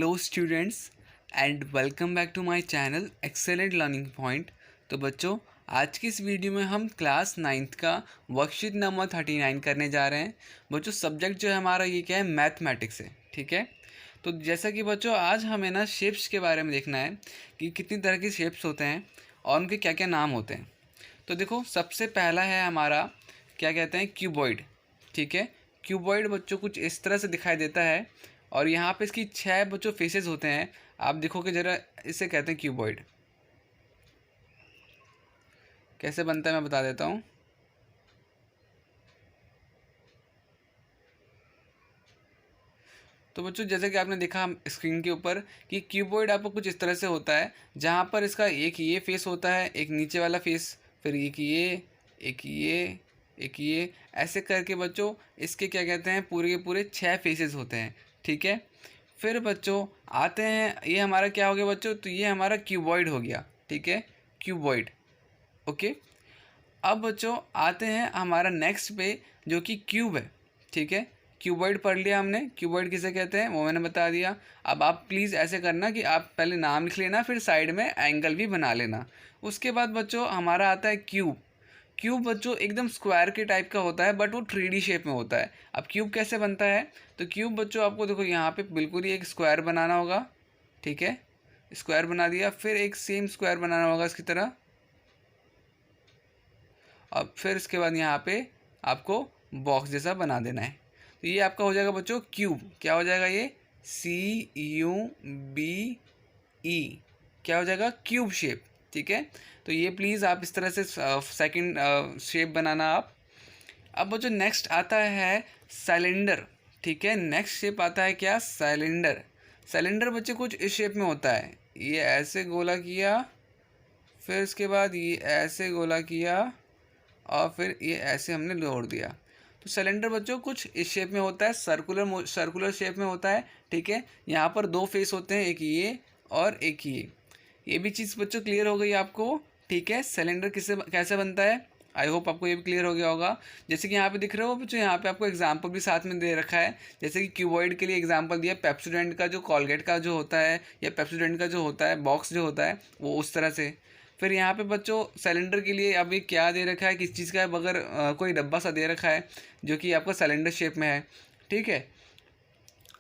Hello students and welcome back to my channel excellent learning point. तो बच्चों, आज की इस वीडियो में हम क्लास 9th का वर्कशीट नंबर 39 करने जा रहे हैं। बच्चों, सब्जेक्ट जो है हमारा ये क्या है, मैथमेटिक्स है। ठीक है, तो जैसा कि बच्चों आज हमें ना शेप्स के बारे में देखना है कि कितनी तरह के शेप्स होते हैं और उनके क्या क्या नाम होते हैं। तो देखो, सबसे पहला है हमारा, क्या कहते हैं, क्यूबॉइड। ठीक है, क्यूबॉइड बच्चों कुछ इस तरह से दिखाई देता है और यहाँ पे इसकी 6 बच्चों फेसेस होते हैं। आप देखोगे ज़रा, इसे कहते हैं क्यूबॉइड। कैसे बनता है मैं बता देता हूँ। तो बच्चों, जैसे कि आपने देखा स्क्रीन के ऊपर कि क्यूबॉइड आपको कुछ इस तरह से होता है, जहाँ पर इसका एक ये फेस होता है, एक नीचे वाला फेस, फिर एक ये, एक ये, एक ये, ऐसे करके बच्चों इसके क्या कहते हैं, पूरे के पूरे 6 फेसेस होते हैं। ठीक है, फिर बच्चों आते हैं, ये हमारा क्या हो गया बच्चों, तो ये हमारा क्यूबॉइड हो गया। ठीक है, क्यूबॉइड। ओके, अब बच्चों आते हैं हमारा नेक्स्ट पे, जो कि क्यूब है। ठीक है, क्यूबॉइड पढ़ लिया हमने, क्यूबॉइड किसे कहते हैं वो मैंने बता दिया। अब आप प्लीज़ ऐसे करना कि आप पहले नाम लिख लेना, फिर साइड में एंगल भी बना लेना। उसके बाद बच्चों हमारा आता है क्यूब। क्यूब बच्चों एकदम स्क्वायर के टाइप का होता है, बट वो 3D शेप में होता है। अब क्यूब कैसे बनता है, तो क्यूब बच्चों आपको देखो यहाँ पे बिल्कुल ही एक स्क्वायर बनाना होगा। ठीक है, स्क्वायर बना दिया, फिर एक सेम स्क्वायर बनाना होगा इसकी तरह। अब फिर इसके बाद यहाँ पे आपको बॉक्स जैसा बना देना है। तो ये आपका हो जाएगा बच्चों क्यूब। क्या हो जाएगा ये, CUBE, क्या हो जाएगा, क्यूब शेप। ठीक है, तो ये प्लीज़ आप इस तरह से सेकंड शेप बनाना आप। अब बच्चों नेक्स्ट आता है सिलेंडर। ठीक है, नेक्स्ट शेप आता है क्या, सिलेंडर। सिलेंडर बच्चे कुछ इस शेप में होता है, ये ऐसे गोला किया, फिर इसके बाद ये ऐसे गोला किया और फिर ये ऐसे हमने जोड़ दिया। तो सिलेंडर बच्चों कुछ इस शेप में होता है, सर्कुलर शेप में होता है। ठीक है, यहाँ पर 2 फेस होते हैं, एक ये और एक ये भी चीज़ बच्चों क्लियर हो गई आपको। ठीक है, सिलेंडर किससे कैसे बनता है, आई होप आपको ये भी क्लियर हो गया होगा। जैसे कि यहाँ पे दिख रहे हो बच्चों, यहाँ पे आपको एग्जाम्पल भी साथ में दे रखा है। जैसे कि क्यूबॉइड के लिए एग्जाम्पल दिया, पेप्सोडेंट का जो कॉलगेट का जो होता है, या पेप्सोडेंट का जो होता है बॉक्स जो होता है, वो उस तरह से। फिर यहाँ पे बच्चों सिलेंडर के लिए अभी क्या दे रखा है, किस चीज़ का है, बगैर कोई डब्बा सा दे रखा है जो कि आपका सिलेंडर शेप में है। ठीक है,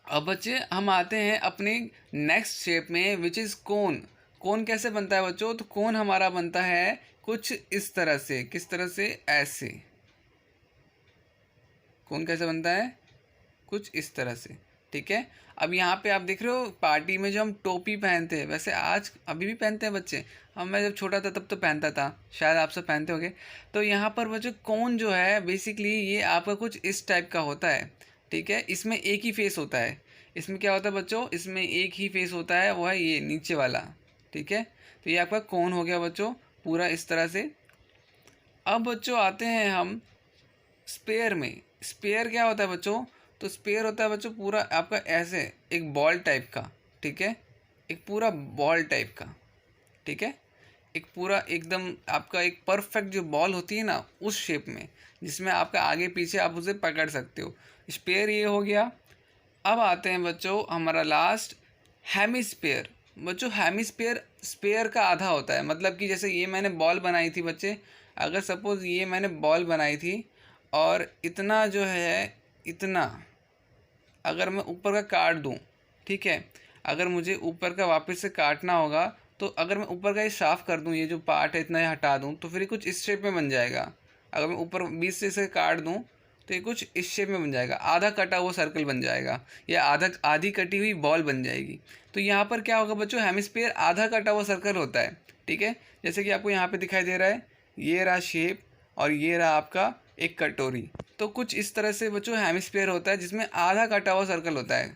अब बच्चे हम आते हैं अपने नेक्स्ट शेप में, विच इज़ कोन। कोन कैसे बनता है बच्चों, तो कोन हमारा बनता है कुछ इस तरह से। किस तरह से, ऐसे। कोन कैसे बनता है, कुछ इस तरह से। ठीक है, अब यहाँ पे आप देख रहे हो पार्टी में जो हम टोपी पहनते हैं, वैसे आज अभी भी पहनते हैं बच्चे, हम मैं जब छोटा था तब तो पहनता था, शायद आप सब पहनते होंगे। तो यहाँ पर बच्चों कौन जो है, बेसिकली ये आपका कुछ इस टाइप का होता है। ठीक है, इसमें एक ही फेस होता है। इसमें क्या होता है बच्चों, इसमें एक ही फेस होता है, वो है ये नीचे वाला। ठीक है, तो ये आपका कौन हो गया बच्चों, पूरा इस तरह से। अब बच्चों आते हैं हम स्पेयर में। स्पेयर क्या होता है बच्चों, तो स्पेयर होता है बच्चों पूरा आपका ऐसे एक बॉल टाइप का। ठीक है, एक पूरा बॉल टाइप का। ठीक है, एक पूरा एकदम आपका एक परफेक्ट जो बॉल होती है ना, उस शेप में, जिसमें आपका आगे पीछे आप उसे पकड़ सकते हो। स्पेयर ये हो गया। अब आते हैं बच्चों हमारा लास्ट, हेमिस्फेयर। बच्चों हेमिस्फेयर स्पेयर का आधा होता है, मतलब कि जैसे ये मैंने बॉल बनाई थी बच्चे, अगर सपोज़ ये मैंने बॉल बनाई थी और इतना जो है, इतना अगर मैं ऊपर का काट दूं, ठीक है, अगर मुझे ऊपर का वापस से काटना होगा, तो अगर मैं ऊपर का ये साफ़ कर दूं, ये जो पार्ट है इतना ये हटा दूं, तो फिर ये कुछ इस शेप में बन जाएगा। अगर मैं ऊपर बीच से इसे काट दूं, तो ये कुछ इस शेप में बन जाएगा, आधा कटा हुआ सर्कल बन जाएगा, या आधी कटी हुई बॉल बन जाएगी। तो यहाँ पर क्या होगा बच्चों, हेमिस्फीयर आधा कटा हुआ सर्कल होता है। ठीक है, जैसे कि आपको यहाँ पे दिखाई दे रहा है, ये रहा शेप और ये रहा आपका एक कटोरी। तो कुछ इस तरह से बच्चों हेमिस्फीयर होता है, जिसमें आधा कटा हुआ सर्कल होता है।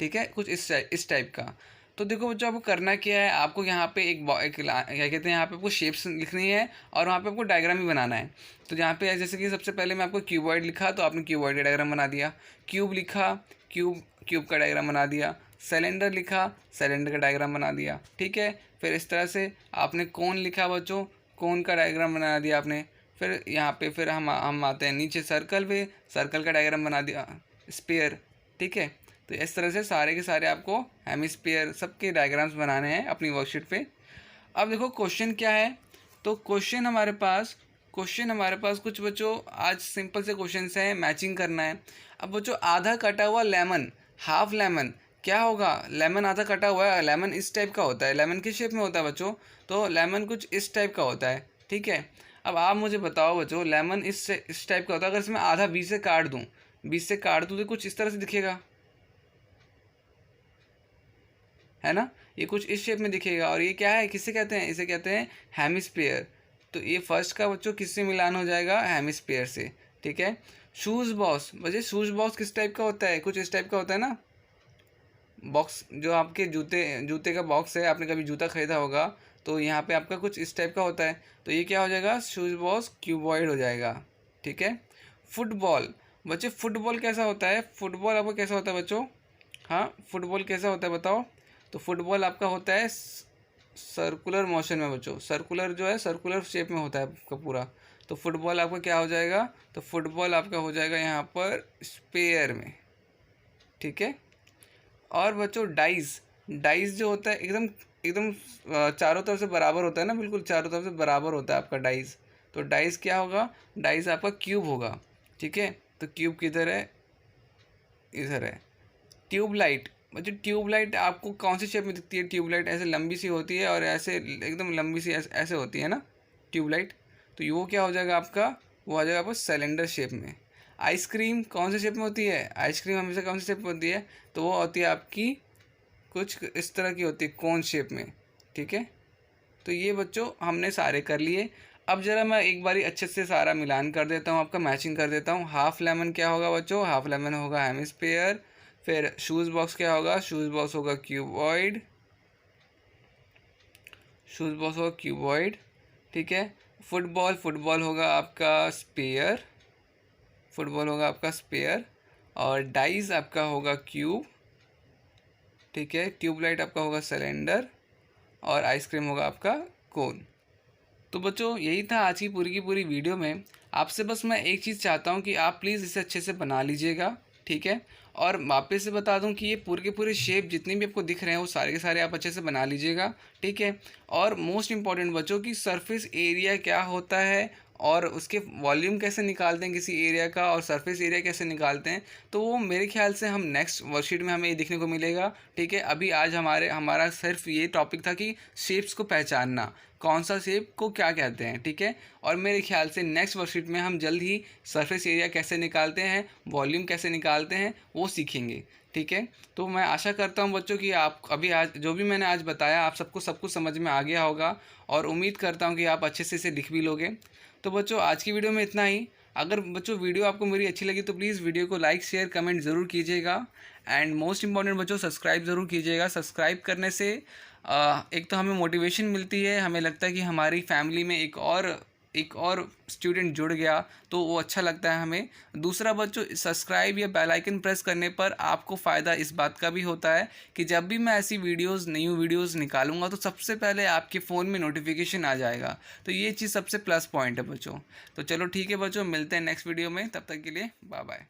ठीक है, कुछ इस टाइप का। तो देखो बच्चों, आपको करना क्या है, आपको यहाँ पे क्या कहते हैं, यहाँ पे आपको शेप्स लिखनी है और वहाँ पे आपको डायग्राम भी बनाना है। तो यहाँ पे जैसे कि सबसे पहले मैं आपको क्यूबॉइड लिखा, तो आपने क्यूबॉइड का डायग्राम बना दिया। क्यूब लिखा, क्यूब का डायग्राम बना दिया। सिलेंडर लिखा, सिलेंडर का डायग्राम बना दिया। ठीक है, फिर इस तरह से आपने कोन लिखा बच्चों, कोन का डायग्राम बना दिया आपने। फिर यहाँ पे फिर हम आते हैं नीचे सर्कल पे, सर्कल का डायग्राम बना दिया। स्पेयर, ठीक है, तो इस तरह से सारे के सारे आपको हेमिस्फीयर सबके डायग्राम्स बनाने हैं अपनी वर्कशीट पे। अब देखो क्वेश्चन क्या है, तो क्वेश्चन हमारे पास कुछ बच्चों आज सिंपल से क्वेश्चन हैं, मैचिंग करना है। अब बच्चों आधा कटा हुआ लेमन, हाफ लेमन क्या होगा, लेमन आधा कटा हुआ है, लेमन इस टाइप का होता है, लेमन किस शेप में होता है बच्चों, तो लेमन कुछ इस टाइप का होता है, ठीक है। अब आप मुझे बताओ बच्चों, लेमन इस टाइप का होता है, अगर इसमें आधा बीच से काट दूँ तो कुछ इस तरह से दिखेगा, है ना, ये कुछ इस शेप में दिखेगा। और ये क्या है, किसे कहते हैं, इसे कहते हैं हेमिस्फीयर। तो ये फर्स्ट का बच्चों किससे मिलान हो जाएगा, हेमिस्फीयर से, ठीक है। शूज़ बॉक्स, वजह शूज़ बॉक्स किस टाइप का होता है, कुछ इस टाइप का होता है ना, बॉक्स जो आपके जूते का बॉक्स है, आपने कभी जूता खरीदा होगा, तो यहाँ पे आपका कुछ इस टाइप का होता है। तो ये क्या हो जाएगा, शूज़ बॉक्स क्यूबॉइड हो जाएगा, ठीक है। फुटबॉल, बच्चे फुटबॉल कैसा होता है, फुटबॉल आपका कैसा होता है बच्चों, हाँ फुटबॉल कैसा होता है बताओ। तो फुटबॉल आपका होता है सर्कुलर मोशन में बच्चों, सर्कुलर जो है सर्कुलर शेप में होता है आपका पूरा। तो फुटबॉल आपका क्या हो जाएगा, तो फुटबॉल आपका हो जाएगा यहाँ पर स्पेयर में, ठीक है। और बच्चों डाइस जो होता है एकदम एकदम चारों तरफ से बराबर होता है ना, बिल्कुल चारों तरफ से बराबर होता है आपका डाइस। तो डाइस क्या होगा, डाइस आपका क्यूब होगा, ठीक है। तो क्यूब किधर है, इधर है। ट्यूबलाइट, बच्चों ट्यूबलाइट आपको कौन सी शेप में दिखती है, ट्यूबलाइट ऐसे लंबी सी होती है और ऐसे एकदम लंबी सी ऐसे होती है ना ट्यूबलाइट। तो वो क्या हो जाएगा आपका, वो आ जाएगा आपको सिलेंडर शेप में। आइसक्रीम कौन से शेप में होती है, आइसक्रीम हमेशा कौन सी शेप में होती है, तो वो होती है आपकी कुछ इस तरह की होती है, कोन शेप में, ठीक है। तो ये बच्चों हमने सारे कर लिए। अब ज़रा मैं एक बारी अच्छे से सारा मिलान कर देता हूँ, आपका मैचिंग कर देता हूँ। हाफ लेमन क्या होगा बच्चों, हाफ लेमन होगा हेमिस्फीयर। फिर शूज़ बॉक्स क्या होगा, शूज़ बॉक्स होगा क्यूबॉइड, शूज़ बॉक्स होगा क्यूबॉइड, ठीक है। फुटबॉल होगा आपका स्पेयर, फुटबॉल होगा आपका स्पेयर। और डाइस आपका होगा क्यूब, ठीक है। ट्यूबलाइट आपका होगा सिलेंडर और आइसक्रीम होगा आपका कोन। तो बच्चों यही था आज की पूरी वीडियो में। आपसे बस मैं एक चीज़ चाहता हूँ कि आप प्लीज़ इसे अच्छे से बना लीजिएगा, ठीक है। और वापस से बता दूं कि ये पूरे के पूरे शेप जितने भी आपको दिख रहे हैं वो सारे के सारे आप अच्छे से बना लीजिएगा, ठीक है। और मोस्ट इम्पॉर्टेंट बच्चों की सरफेस एरिया क्या होता है और उसके वॉल्यूम कैसे निकालते हैं किसी एरिया का, और सरफेस एरिया कैसे निकालते हैं, तो वो मेरे ख्याल से हम नेक्स्ट वर्कशीट में हमें ये देखने को मिलेगा, ठीक है। अभी आज हमारा सिर्फ ये टॉपिक था कि शेप्स को पहचानना, कौन सा शेप को क्या कहते हैं, ठीक है। और मेरे ख्याल से नेक्स्ट वर्कशीट में हम जल्द ही सरफेस एरिया कैसे निकालते हैं, वॉल्यूम कैसे निकालते हैं वो सीखेंगे, ठीक है। तो मैं आशा करता हूं बच्चों कि आप अभी आज जो भी मैंने आज बताया आप सबको सब कुछ समझ में आ गया होगा, और उम्मीद करता हूं कि आप अच्छे से इसे लिख भी लोगे। तो बच्चों आज की वीडियो में इतना ही। अगर बच्चों वीडियो आपको मेरी अच्छी लगी तो प्लीज़ वीडियो को लाइक शेयर कमेंट ज़रूर कीजिएगा। एंड मोस्ट इंपॉर्टेंट बच्चों सब्सक्राइब ज़रूर कीजिएगा। सब्सक्राइब करने से एक तो हमें मोटिवेशन मिलती है, हमें लगता है कि हमारी फैमिली में एक और स्टूडेंट जुड़ गया तो वो अच्छा लगता है हमें। दूसरा बच्चों सब्सक्राइब या बेल आइकन प्रेस करने पर आपको फ़ायदा इस बात का भी होता है कि जब भी मैं ऐसी न्यू वीडियोज़ निकालूंगा तो सबसे पहले आपके फ़ोन में नोटिफिकेशन आ जाएगा। तो ये चीज़ सबसे प्लस पॉइंट है बच्चों। तो चलो ठीक है बच्चों, मिलते हैं नेक्स्ट वीडियो में, तब तक के लिए बाय बाय।